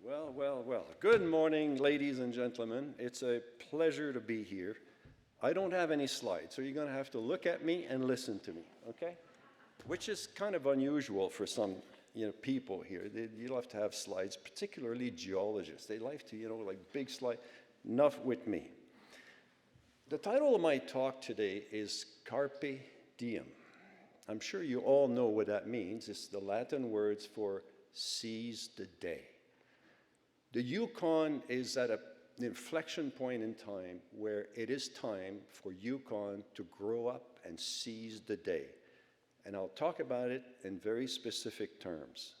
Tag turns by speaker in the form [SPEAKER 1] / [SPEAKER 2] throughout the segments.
[SPEAKER 1] Well, well, well. Good morning, ladies and gentlemen. It's a pleasure to be here. I don't have any slides, so you're going to have to look at me and listen to me, okay? Which is kind of unusual for some, people here. You love to have slides, particularly geologists. They like to, like big slides. Enough with me. The title of my talk today is Carpe Diem. I'm sure you all know what that means. It's the Latin words for seize the day. The Yukon is at an inflection point in time where it is time for Yukon to grow up and seize the day. And I'll talk about it in very specific terms.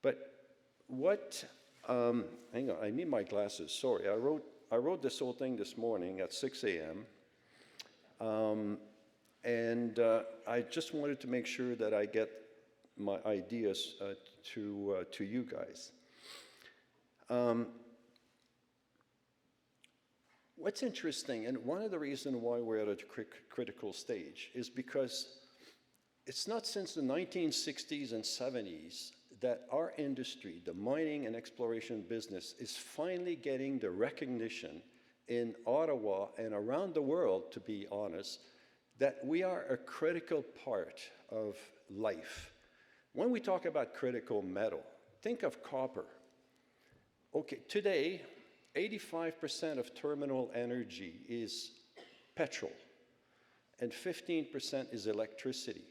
[SPEAKER 1] But what, hang on, I need my glasses, sorry. I wrote this whole thing this morning at 6 a.m. I just wanted to make sure that I get my ideas to you guys. What's interesting, and one of the reasons why we're at a critical stage is because it's not since the 1960s and 70s that our industry, the mining and exploration business, is finally getting the recognition in Ottawa and around the world, to be honest, that we are a critical part of life. When we talk about critical metal, think of copper. Okay, today, 85% of terminal energy is petrol, and 15% is electricity.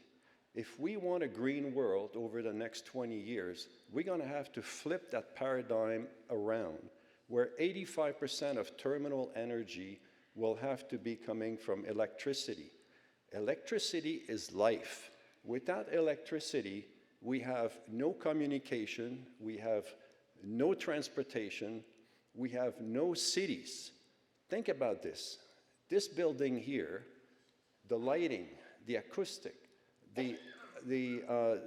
[SPEAKER 1] If we want a green world over the next 20 years, we're going to have to flip that paradigm around, where 85% of terminal energy will have to be coming from electricity. Electricity is life. Without electricity, we have no communication, we have no transportation, we have no cities. Think about this. This building here, the lighting, the acoustic, the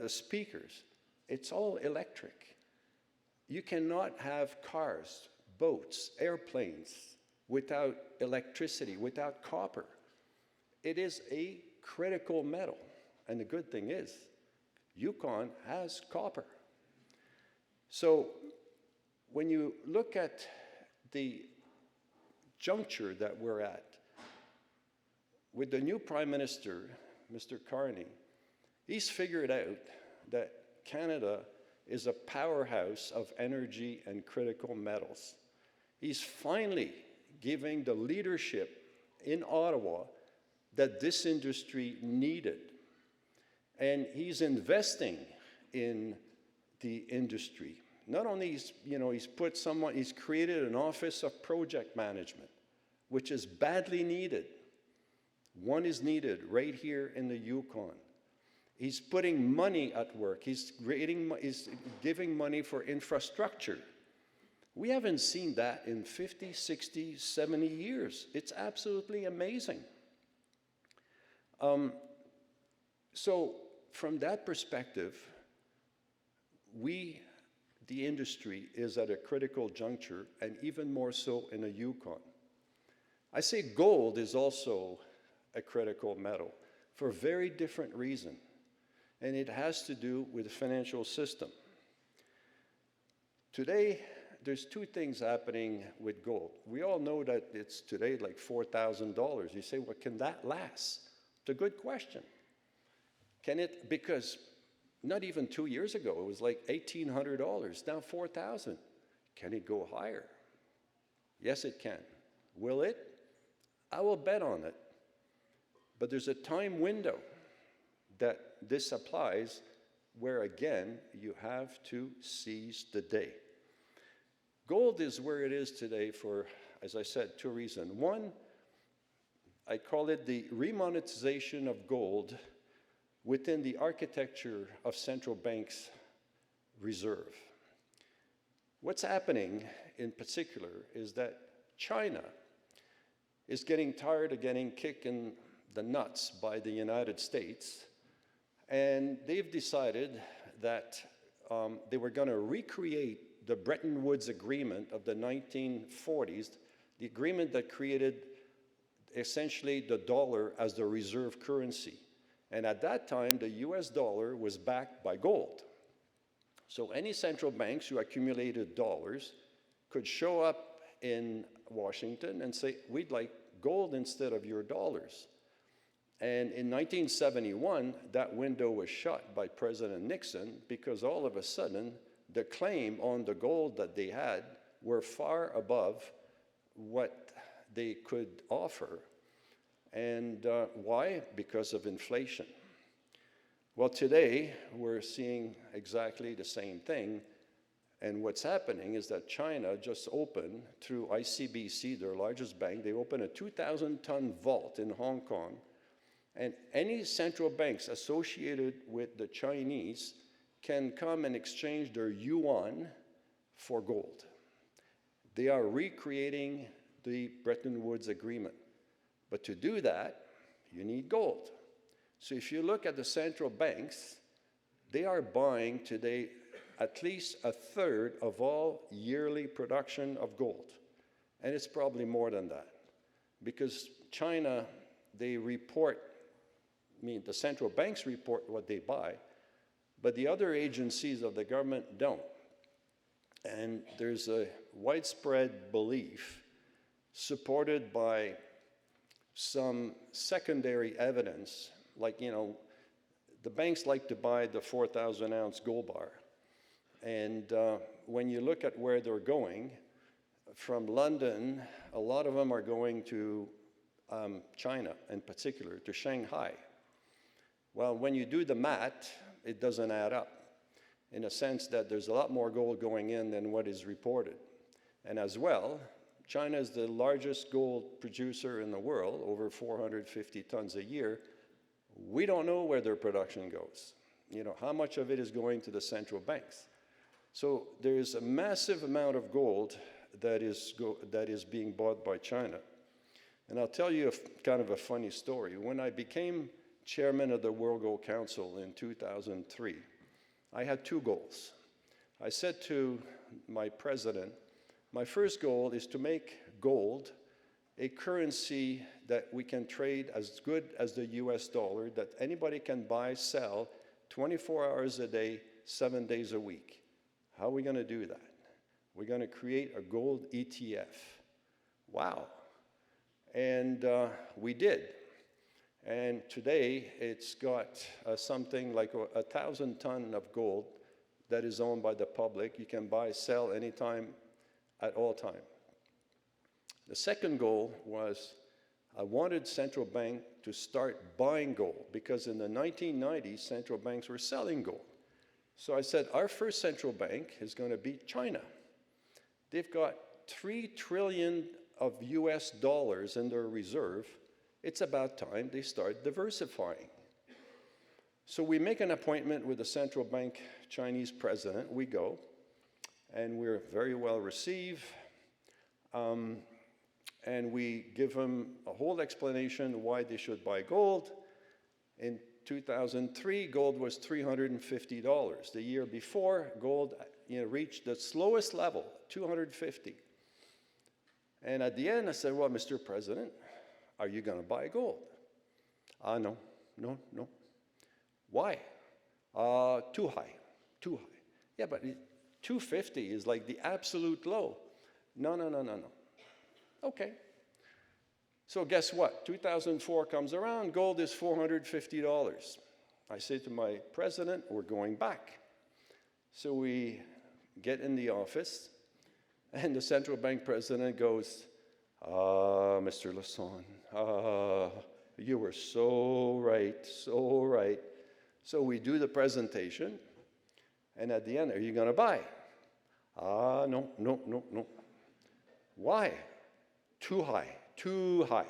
[SPEAKER 1] speakers, it's all electric. You cannot have cars, boats, airplanes without electricity, without copper. It is a critical metal. And the good thing is, Yukon has copper. So when you look at the juncture that we're at, with the new Prime Minister, Mr. Carney, he's figured out that Canada is a powerhouse of energy and critical metals. He's finally giving the leadership in Ottawa that this industry needed. And he's investing in the industry. Not only he's created an office of project management, which is badly needed. One is needed right here in the Yukon. He's putting money at work. He's giving money for infrastructure. We haven't seen that in 50, 60, 70 years. It's absolutely amazing. So from that perspective, the industry is at a critical juncture, and even more so in the Yukon. I say gold is also a critical metal for a very different reason, and it has to do with the financial system. Today, there's two things happening with gold. We all know that it's today like $4,000. You say, well, can that last? It's a good question. Can it? Because not even 2 years ago, it was like $1,800, now $4,000. Can it go higher? Yes, it can. Will it? I will bet on it. But there's a time window that this applies where, again, you have to seize the day. Gold is where it is today for, as I said, two reasons. One, I call it the remonetization of gold within the architecture of central banks' reserve. What's happening in particular is that China is getting tired of getting kicked in the nuts by the United States, and they've decided that they were going to recreate the Bretton Woods Agreement of the 1940s, the agreement that created essentially the dollar as the reserve currency. And at that time, the US dollar was backed by gold. So any central banks who accumulated dollars could show up in Washington and say, we'd like gold instead of your dollars. And in 1971, that window was shut by President Nixon because all of a sudden, the claim on the gold that they had were far above what they could offer. And why? Because of inflation. Well, today, we're seeing exactly the same thing. And what's happening is that China just opened, through ICBC, their largest bank, they opened a 2,000-ton vault in Hong Kong. And any central banks associated with the Chinese can come and exchange their yuan for gold. They are recreating the Bretton Woods Agreement. But to do that, you need gold. So if you look at the central banks, they are buying today at least a third of all yearly production of gold. And it's probably more than that. Because China, they report, the central banks report what they buy, but the other agencies of the government don't. And there's a widespread belief, supported by some secondary evidence, like, the banks like to buy the 4,000-ounce gold bar. And when you look at where they're going, from London, a lot of them are going to China, in particular, to Shanghai. Well, when you do the math, it doesn't add up, in a sense that there's a lot more gold going in than what is reported. And as well, China is the largest gold producer in the world, over 450 tons a year. We don't know where their production goes. How much of it is going to the central banks? So there's a massive amount of gold that is being bought by China. And I'll tell you kind of a funny story. When I became chairman of the World Gold Council in 2003, I had two goals. I said to my president, my first goal is to make gold a currency that we can trade as good as the US dollar, that anybody can buy, sell 24 hours a day, 7 days a week. How are we going to do that? We're going to create a gold ETF. Wow. And we did. And today, it's got something like 1,000 tons of gold that is owned by the public. You can buy, sell anytime, at all time. The second goal was I wanted central bank to start buying gold, because in the 1990s, central banks were selling gold. So I said, our first central bank is going to be China. They've got $3 trillion of US dollars in their reserve. It's about time they start diversifying. So we make an appointment with the central bank Chinese president. We go, and we're very well received. And we give them a whole explanation why they should buy gold. In 2003, gold was $350. The year before, gold reached the lowest level, $250. And at the end, I said, well, Mr. President, are you going to buy gold? No. Why? Too high. Yeah, but 250 is like the absolute low. No. Okay. So guess what? 2004 comes around, gold is $450. I say to my president, we're going back. So we get in the office, and the central bank president goes, Mr. Lassonde, you were so right. So we do the presentation, and at the end, are you going to buy? No. Why? Too high.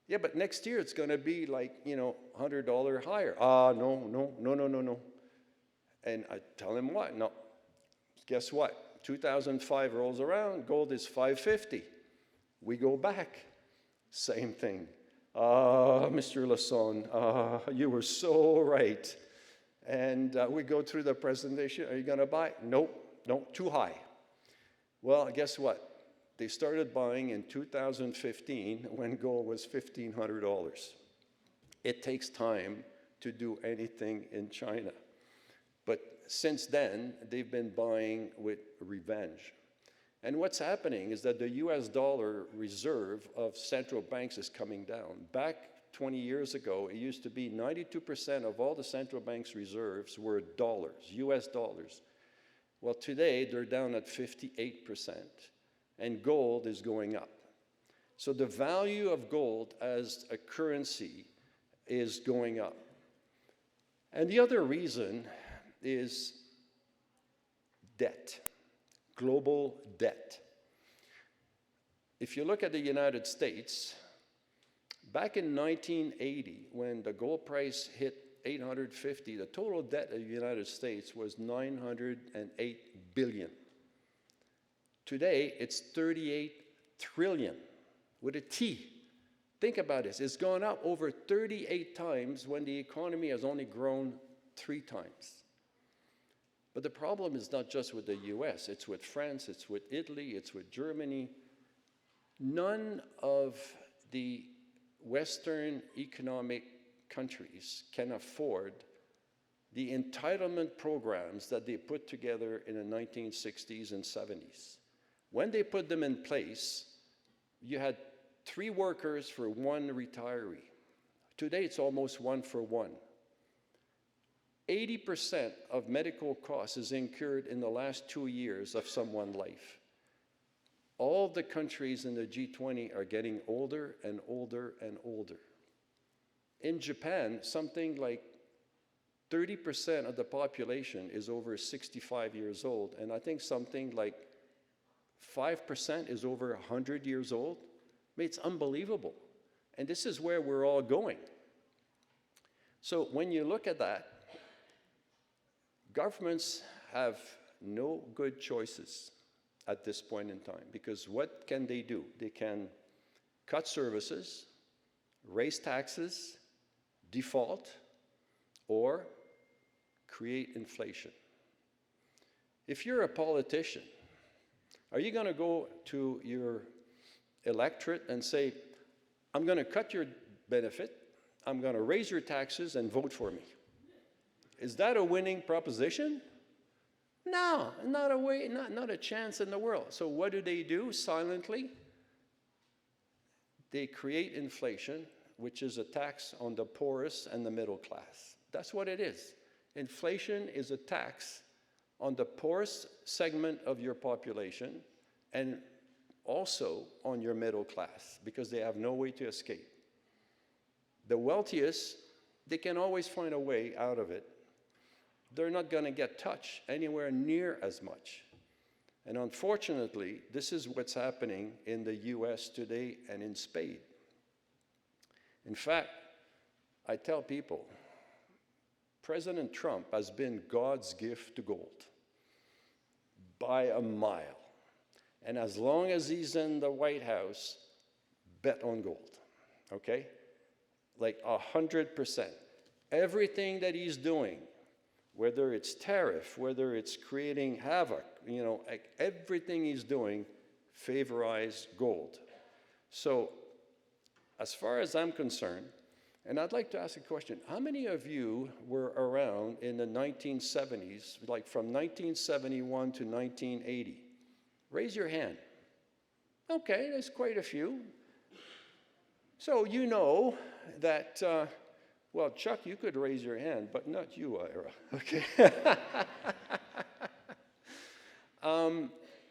[SPEAKER 1] Yeah, but next year it's going to be like, $100 higher. No. And I tell him what? No. Guess what? 2005 rolls around, gold is $550. We go back. Same thing. Mr. Lassonde, you were so right. And we go through the presentation. Are you going to buy? Nope, too high. Well, guess what? They started buying in 2015 when gold was $1,500. It takes time to do anything in China. But since then, they've been buying with revenge. And what's happening is that the US dollar reserve of central banks is coming down. Back 20 years ago, it used to be 92% of all the central banks' reserves were dollars, US dollars. Well, today, they're down at 58%, and gold is going up. So the value of gold as a currency is going up. And the other reason is debt, global debt. If you look at the United States, back in 1980, when the gold price hit 850, the total debt of the United States was $908 billion. Today, it's $38 trillion with a T. Think about this. It's gone up over 38 times when the economy has only grown 3 times. But the problem is not just with the US, it's with France, it's with Italy, it's with Germany. None of the Western economic countries can afford the entitlement programs that they put together in the 1960s and 70s. When they put them in place, you had 3 workers for 1 retiree. Today, it's almost 1 for 1. 80% of medical costs is incurred in the last 2 years of someone's life. All the countries in the G20 are getting older and older and older. In Japan, something like 30% of the population is over 65 years old, and I think something like 5% is over 100 years old. I mean, it's unbelievable. And this is where we're all going. So when you look at that, governments have no good choices at this point in time, because what can they do? They can cut services, raise taxes, default, or create inflation. If you're a politician, are you going to go to your electorate and say, I'm going to cut your benefit, I'm going to raise your taxes, and vote for me? Is that a winning proposition? No, not a way, not a chance in the world. So what do? Silently? They create inflation, which is a tax on the poorest and the middle class. That's what it is. Inflation is a tax on the poorest segment of your population and also on your middle class, because they have no way to escape. The wealthiest, they can always find a way out of it. They're not going to get touched anywhere near as much. And unfortunately, this is what's happening in the US today and in Spain. In fact, I tell people, President Trump has been God's gift to gold by a mile. And as long as he's in the White House, bet on gold, okay? Like 100%. Everything that he's doing, whether it's tariff, whether it's creating havoc, like everything he's doing favorize gold. So as far as I'm concerned, and I'd like to ask a question, how many of you were around in the 1970s, like from 1971 to 1980? Raise your hand. Okay, there's quite a few. So you know that, well, Chuck, you could raise your hand, but not you, Ira, okay?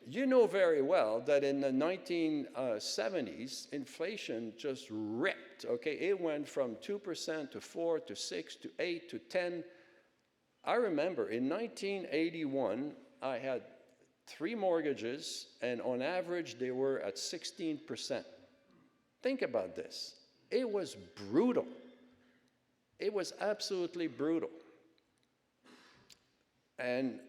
[SPEAKER 1] You know very well that in the 1970s, inflation just ripped, okay? It went from 2% to 4 to 6 to 8 to 10. I remember in 1981, I had 3 mortgages, and on average, they were at 16%. Think about this. It was brutal. It was absolutely brutal. And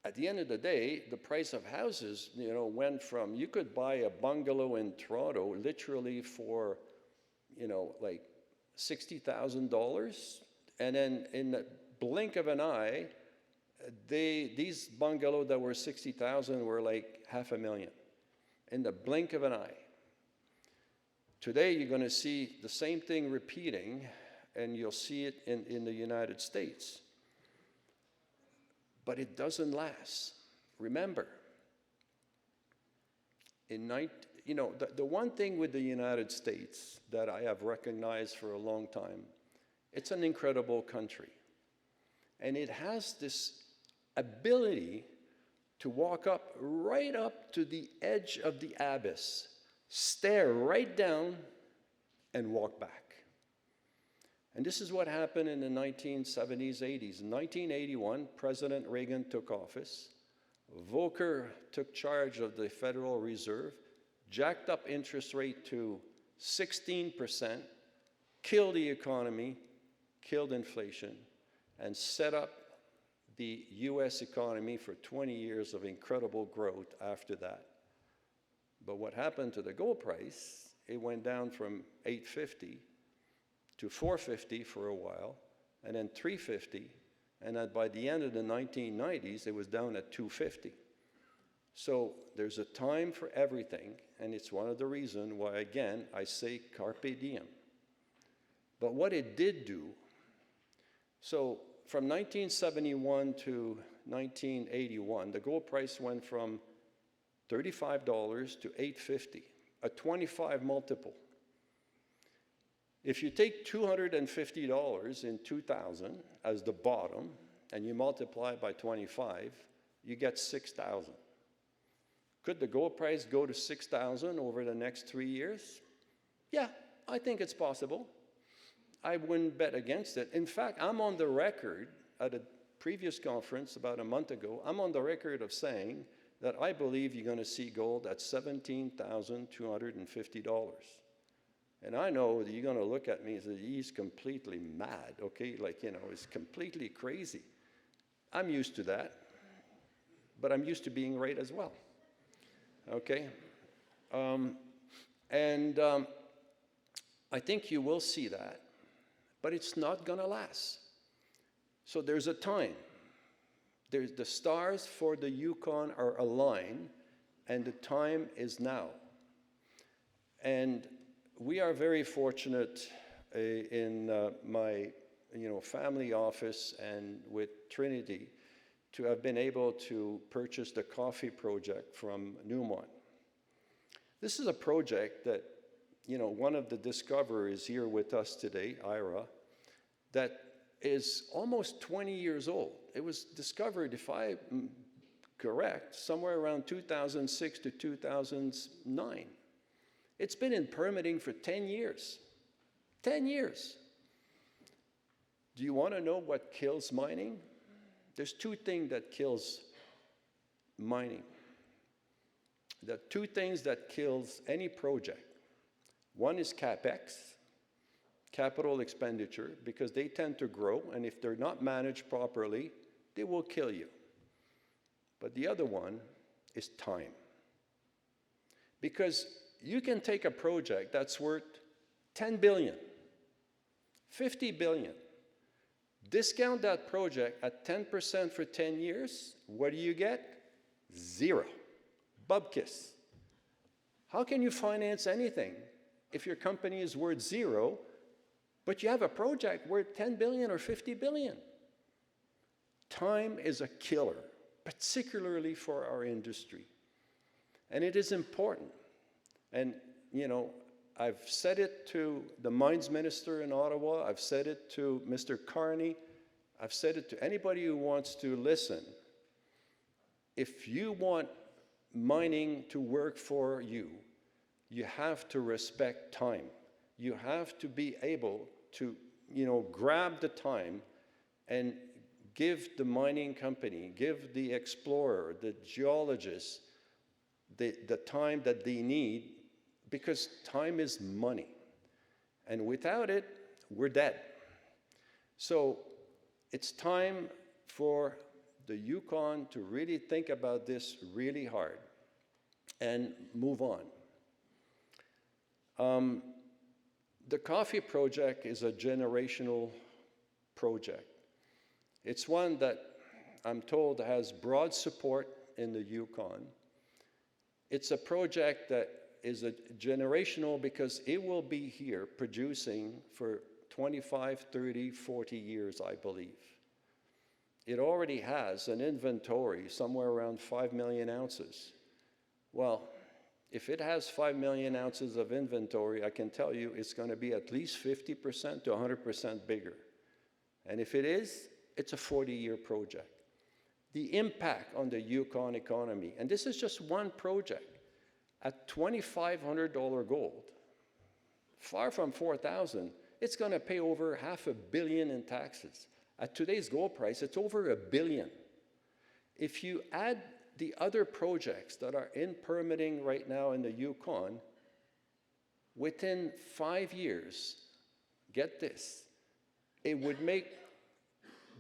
[SPEAKER 1] at the end of the day, the price of houses, went from, you could buy a bungalow in Toronto literally for, like $60,000. And then in the blink of an eye, these bungalows that were $60,000 were like $500,000 in the blink of an eye. Today, you're going to see the same thing repeating, and you'll see it in the United States. but it doesn't last. Remember, the one thing with the United States that I have recognized for a long time, it's an incredible country. And it has this ability to walk right up to the edge of the abyss, stare right down, and walk back. And this is what happened in the 1970s, 80s. In 1981, President Reagan took office. Volcker took charge of the Federal Reserve, jacked up interest rate to 16%, killed the economy, killed inflation, and set up the US economy for 20 years of incredible growth after that. But what happened to the gold price, it went down from $850 to $450 for a while, and then $350, and then by the end of the 1990s, it was down at $250. So there's a time for everything, and it's one of the reasons why, again, I say carpe diem. But what it did do, so from 1971 to 1981, the gold price went from $35 to $850, a 25 multiple. If you take $250 in 2000 as the bottom, and you multiply by 25, you get 6,000. Could the gold price go to 6,000 over the next 3 years? Yeah, I think it's possible. I wouldn't bet against it. In fact, I'm on the record at a previous conference about a month ago, I'm on the record of saying that I believe you're going to see gold at $17,250. And I know that you're going to look at me and say, he's completely mad, okay? It's completely crazy. I'm used to that, but I'm used to being right as well, okay? I think you will see that, but it's not going to last. So there's a time. The stars for the Yukon are aligned, and the time is now. And we are very fortunate in my family office and with Trinity to have been able to purchase the coffee project from Newmont. This is a project that, one of the discoverers here with us today, Ira, that is almost 20 years old. It was discovered, if I'm correct, somewhere around 2006 to 2009. It's been in permitting for 10 years. 10 years. Do you want to know what kills mining? There's two things that kills mining. The two things that kills any project. One is CapEx, capital expenditure, because they tend to grow, and if they're not managed properly, they will kill you. But the other one is time. Because you can take a project that's worth 10 billion, 50 billion, discount that project at 10% for 10 years, what do you get? Zero. Bubkiss. How can you finance anything if your company is worth zero, but you have a project worth 10 billion or 50 billion? Time is a killer, particularly for our industry. And it is important. And, I've said it to the mines minister in Ottawa, I've said it to Mr. Carney, I've said it to anybody who wants to listen. If you want mining to work for you, you have to respect time. You have to be able to, grab the time and give the mining company, give the explorer, the geologist, the time that they need, because time is money. And without it, we're dead. So it's time for the Yukon to really think about this really hard and move on. The coffee project is a generational project. It's one that I'm told has broad support in the Yukon. It's a project that is a generational because it will be here producing for 25, 30, 40 years, I believe. it already has an inventory somewhere around 5 million ounces. Well, if it has 5 million ounces of inventory, I can tell you it's going to be at least 50% to 100% bigger. And if it is, it's a 40-year project. The impact on the Yukon economy, and this is just one project, at $2,500 gold, far from 4,000, it's going to pay over $500 million in taxes. At today's gold price, it's over $1 billion. If you add the other projects that are in permitting right now in the Yukon, within 5 years, get this, it would make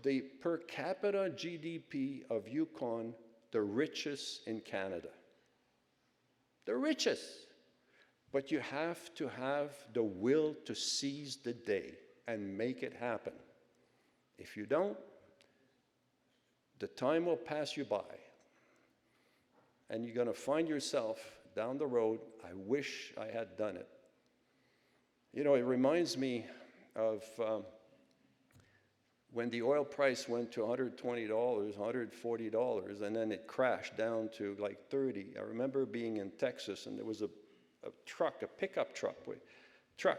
[SPEAKER 1] the per capita GDP of Yukon the richest in Canada. The richest. But you have to have the will to seize the day and make it happen. If you don't, the time will pass you by. And you're going to find yourself down the road, I wish I had done it. You know, it reminds me of when the oil price went to $120, $140, and then it crashed down to like 30. I remember being in Texas, and there was a pickup truck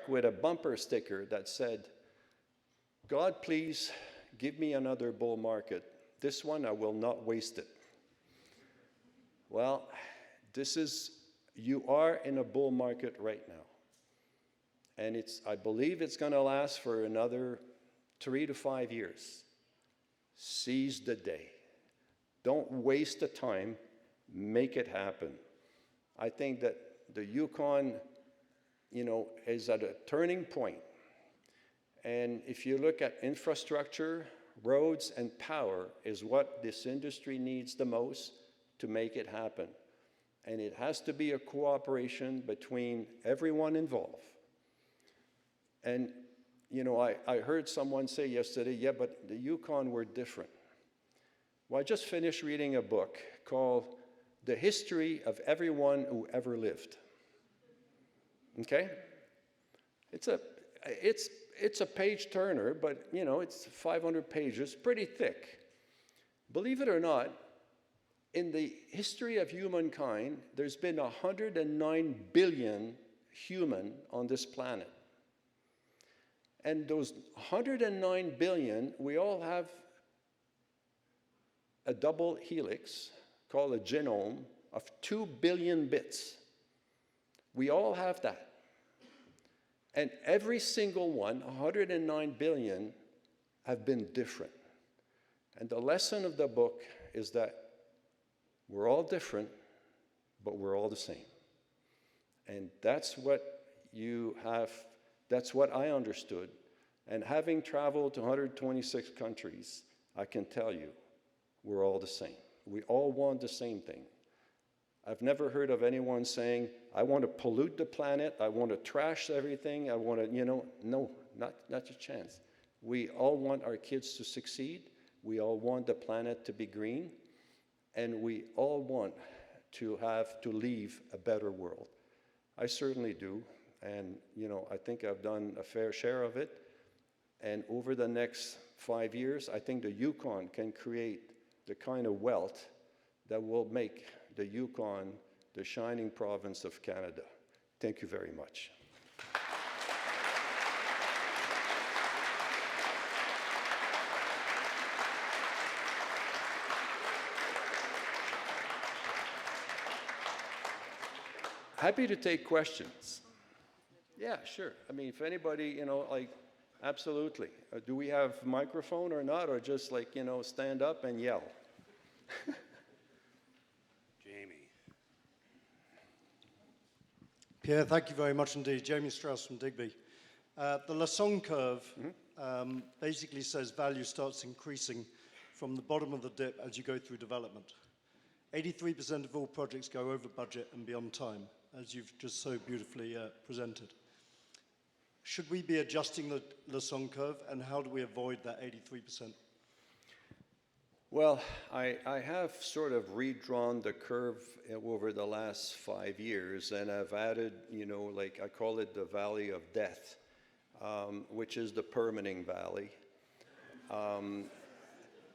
[SPEAKER 1] with a bumper sticker that said, "God, please give me another bull market. This one, I will not waste it." Well, you are in a bull market right now. And I believe it's going to last for another 3 to 5 years. Seize the day. Don't waste the time. Make it happen. I think that the Yukon, you know, is at a turning point. And if you look at infrastructure, roads and power is what this industry needs the most to make it happen. And it has to be a cooperation between everyone involved. And, you know, I heard someone say yesterday, yeah, but the Yukon were different. Well, I just finished reading a book called The History of Everyone Who Ever Lived. Okay? It's a page turner, but, you know, it's 500 pages, pretty thick. Believe it or not, in the history of humankind, there's been 109 billion human on this planet. And those 109 billion, we all have a double helix called a genome of 2 billion bits. We all have that. And every single one, 109 billion, have been different. And the lesson of the book is that we're all different, but we're all the same. And that's what that's what I understood. And having traveled to 126 countries, I can tell you, we're all the same. We all want the same thing. I've never heard of anyone saying, I want to pollute the planet, I want to trash everything, I want to, you know, no, not a chance. We all want our kids to succeed, we all want the planet to be green, and we all want to leave a better world. I certainly do, and, you know, I think I've done a fair share of it, and over the next 5 years, I think the Yukon can create the kind of wealth that will make the Yukon the shining province of Canada. Thank you very much. Happy to take questions. Yeah, sure. I mean, if anybody, you know, like, absolutely. Do we have microphone or not, or just like, you know, stand up and yell?
[SPEAKER 2] Pierre, thank you very much indeed. Jamie Strauss from Digby. The Lassonde curve basically says value starts increasing from the bottom of the dip as you go through development. 83% of all projects go over budget and beyond time, as you've just so beautifully presented. Should we be adjusting the Lassonde curve, and how do we avoid that 83%?
[SPEAKER 1] Well, I have sort of redrawn the curve over the last 5 years, and I've added, you know, like I call it the Valley of Death, which is the permitting valley.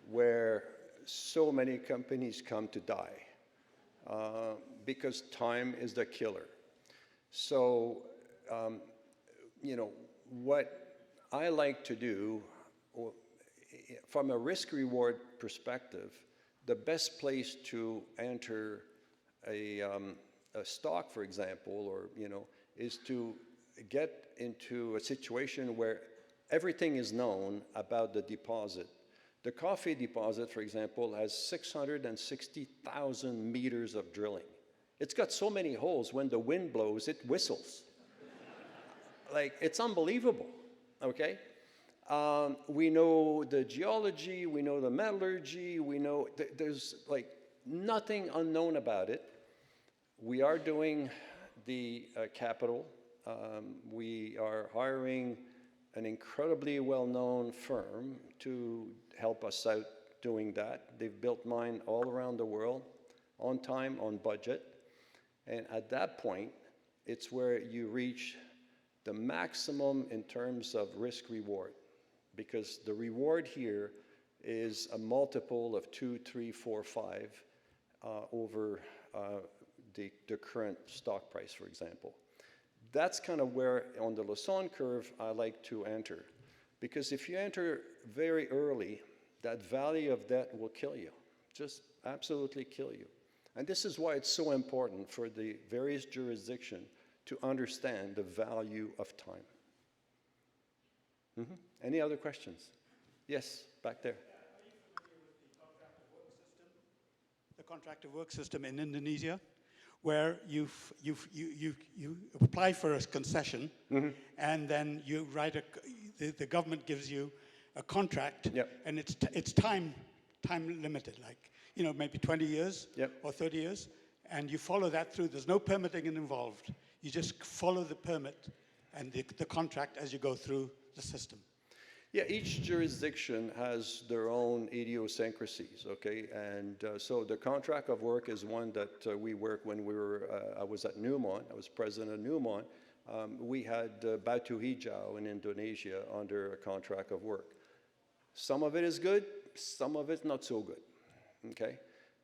[SPEAKER 1] where so many companies come to die because time is the killer. So, you know, what I like to do, from a risk-reward perspective, the best place to enter a stock, for example, or, you know, is to get into a situation where everything is known about the deposit. The coffee deposit, for example, has 660,000 meters of drilling. It's got so many holes, when the wind blows, it whistles. Like, it's unbelievable, okay? We know the geology, we know the metallurgy, we know there's like nothing unknown about it. We are doing the capital. We are hiring an incredibly well-known firm to help us out doing that. They've built mine all around the world, on time, on budget. And at that point, it's where you reach the maximum in terms of risk-reward, because the reward here is a multiple of 2, 3, 4, 5 over the current stock price, for example. That's kind of where, on the Lassonde curve, I like to enter. Because if you enter very early, that valley of debt will kill you, just absolutely kill you. And this is why it's so important for the various jurisdictions to understand the value of time. Any other questions? Yes, back there.
[SPEAKER 3] Are you familiar with the contract of work system? The contract of work system in Indonesia, where you apply for a concession, and then you write the government gives you a contract, and it's time limited, like, you know, maybe 20 years or 30 years, and you follow that through. There's no permitting involved. You just follow the permit and the contract as you go through the system.
[SPEAKER 1] Yeah, each jurisdiction has their own idiosyncrasies, okay? And so the contract of work is one that we work when we were, I was at Newmont, I was president of Newmont. We had Batu Hijau in Indonesia under a contract of work. Some of it is good, some of it's not so good, okay?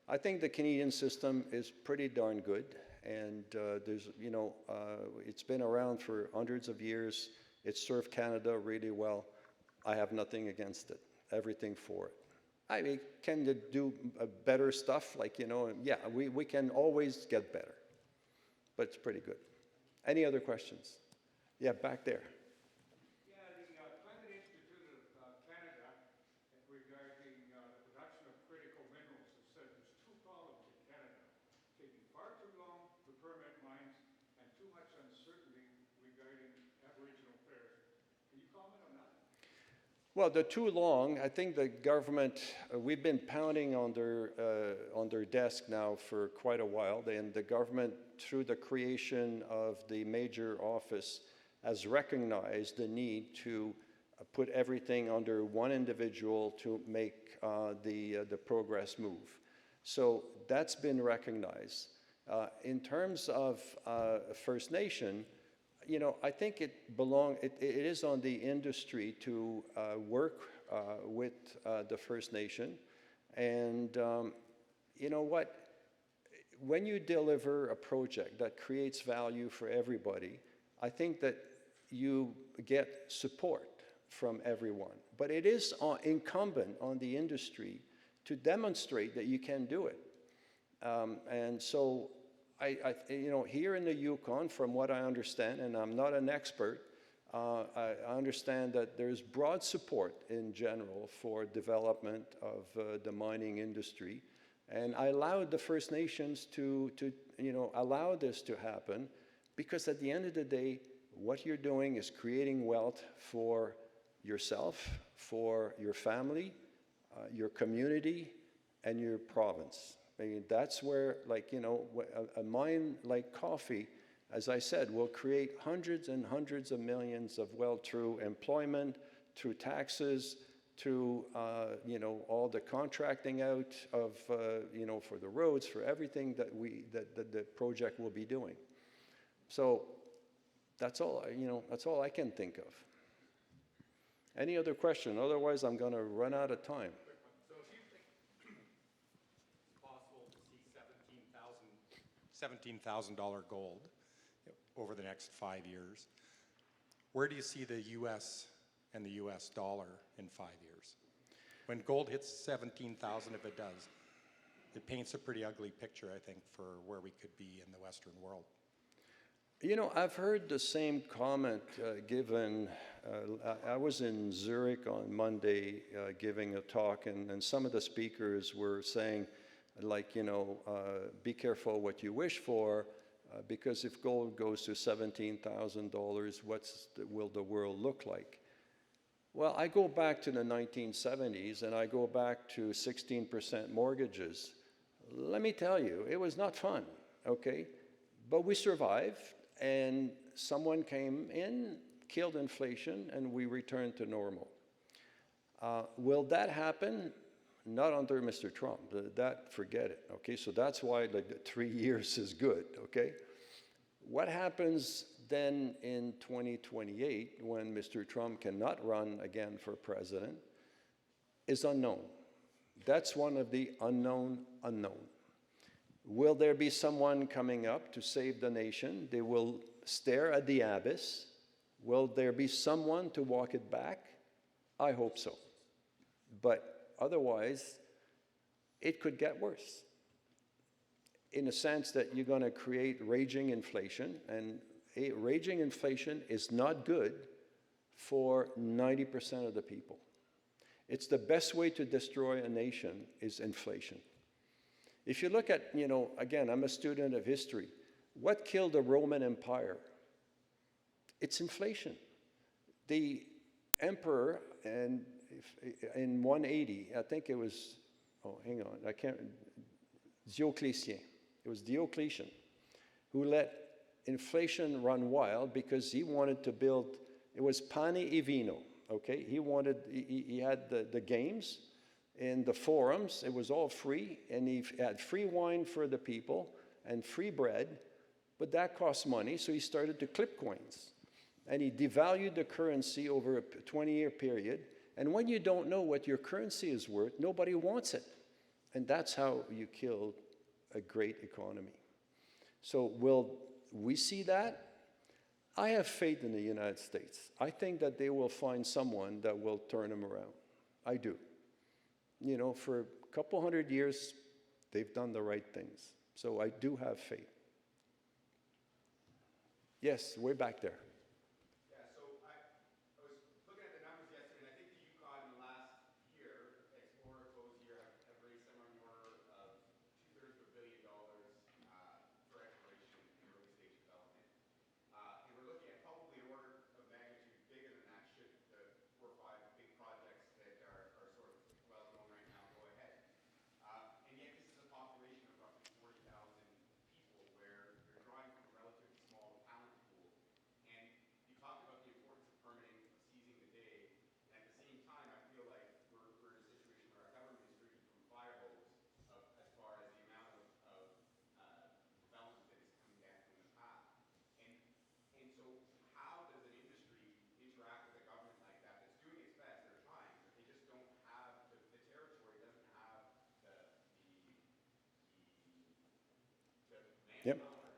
[SPEAKER 1] I think the Canadian system is pretty darn good, and there's, you know, it's been around for hundreds of years. It served Canada really well. I have nothing against it, everything for it. I mean, can you do better stuff? Like, you know, yeah, we can always get better, but it's pretty good. Any other questions? Yeah, back there.
[SPEAKER 4] Yeah, the Climate Institute of Canada, regarding the production of critical minerals, has said there's two problems in Canada: taking far too long to permit mines and too much uncertainty regarding Aboriginal affairs. Can you comment on that?
[SPEAKER 1] Well, the too long, I think the government, we've been pounding on their desk now for quite a while, and the government, through the creation of the major office, has recognized the need to put everything under one individual to make the progress move. So that's been recognized. In terms of First Nation, you know, I think it is on the industry to work with the First Nation. And you know what? When you deliver a project that creates value for everybody, I think that you get support from everyone. But it is incumbent on the industry to demonstrate that you can do it. And so you know, here in the Yukon, from what I understand, and I'm not an expert, I understand that there's broad support in general for development of the mining industry. And I allowed the First Nations to you know, allow this to happen, because at the end of the day, what you're doing is creating wealth for yourself, for your family, your community, and your province. I mean, that's where, like, you know, a mine like coffee, as I said, will create hundreds and hundreds of millions of wealth through employment, through taxes, through, you know, all the contracting out of, you know, for the roads, for everything that the project will be doing. So that's all, you know, that's all I can think of. Any other question? Otherwise, I'm going to run out of time.
[SPEAKER 4] So if you
[SPEAKER 5] $17,000 gold over the next 5 years. Where do you see the US and the US dollar in 5 years? When gold hits 17,000, if it does, it paints a pretty ugly picture, I think, for where we could be in the Western world.
[SPEAKER 1] You know, I've heard the same comment given. I was in Zurich on Monday giving a talk, and some of the speakers were saying, like, you know, be careful what you wish for, because if gold goes to $17,000, will the world look like? Well, I go back to the 1970s, and I go back to 16% mortgages. Let me tell you, it was not fun, okay? But we survived, and someone came in, killed inflation, and we returned to normal. Will that happen? Not under Mr. Trump. Forget it, okay? So that's why like, the 3 years is good, okay? What happens then in 2028 when Mr. Trump cannot run again for president is unknown. That's one of the unknown unknown. Will there be someone coming up to save the nation? They will stare at the abyss. Will there be someone to walk it back? I hope so. But otherwise, it could get worse, in a sense that you're going to create raging inflation, and raging inflation is not good for 90% of the people. It's the best way to destroy a nation is inflation. If you look at, you know, again, I'm a student of history. What killed the Roman Empire? It's inflation. The emperor, and in 180, I think it was, oh, hang on, I can't, Diocletian. It was Diocletian who let inflation run wild because he wanted to build, it was pane e vino, okay? He had the games in the forums, it was all free, and he had free wine for the people and free bread, but that cost money, so he started to clip coins. And he devalued the currency over a 20-year period, and when you don't know what your currency is worth, nobody wants it. And that's how you kill a great economy. So will we see that? I have faith in the United States. I think that they will find someone that will turn them around. I do. You know, for a couple hundred years, they've done the right things. So I do have faith. Yes, way back there.
[SPEAKER 6] Yeah, so I was looking at the numbers yesterday, and I think the Yukon in the last year, Explorer close year, have raised somewhere in the order of $2/3 of $1 billion for exploration and early stage development. And we're looking at probably an order of magnitude bigger than that should the 4 or 5 big projects that are sort of well known right now go ahead. And yet this is a population of roughly 40,000 people where you're drawing from a relatively small talent pool. And you talked about the importance of permitting, of seizing the day. And at the same time, I feel like we're in a situation where our government is drinking from fire hose as far as the amount of development that is coming down from the path. And so how does an industry interact with a government like that that's doing its best, they're trying, but they just don't have, the territory doesn't have the
[SPEAKER 1] Yep.
[SPEAKER 6] manpower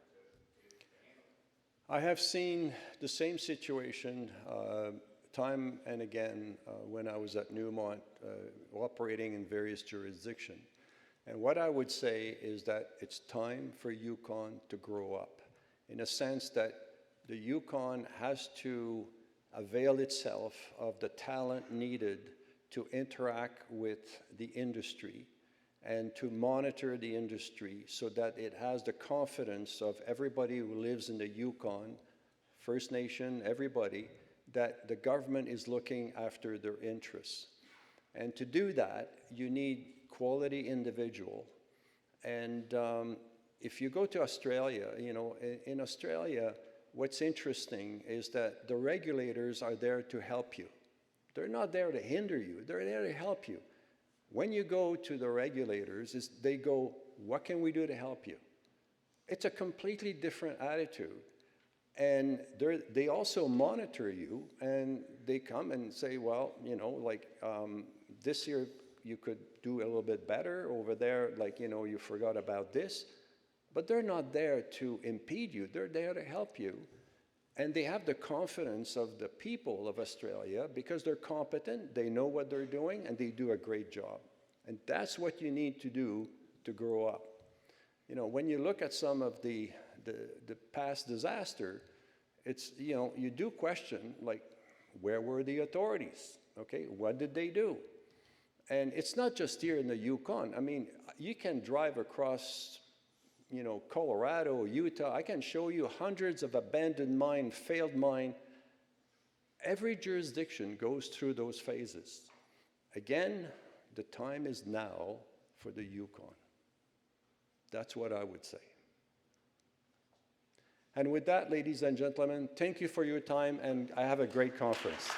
[SPEAKER 6] to handle it?
[SPEAKER 1] I have seen the same situation time and again when I was at Newmont operating in various jurisdictions. And what I would say is that it's time for Yukon to grow up, in a sense that the Yukon has to avail itself of the talent needed to interact with the industry and to monitor the industry so that it has the confidence of everybody who lives in the Yukon, First Nation, everybody, that the government is looking after their interests. And to do that, you need quality individual. And if you go to Australia, you know, in Australia, what's interesting is that the regulators are there to help you. They're not there to hinder you, they're there to help you. When you go to the regulators, they go, what can we do to help you? It's a completely different attitude. And they also monitor you, and they come and say, well, you know, like this year you could do a little bit better. Over there, like, you know, you forgot about this. but they're not there to impede you. They're there to help you. And they have the confidence of the people of Australia because they're competent, they know what they're doing, and they do a great job. And that's what you need to do to grow up. You know, when you look at some of the past disaster, it's, you know, you do question, like, where were the authorities? Okay, what did they do? And it's not just here in the Yukon. I mean, you can drive across, you know, Colorado, Utah. I can show you hundreds of abandoned mine, failed mine. Every jurisdiction goes through those phases. Again, the time is now for the Yukon. That's what I would say. And with that, ladies and gentlemen, thank you for your time, and I have a great conference.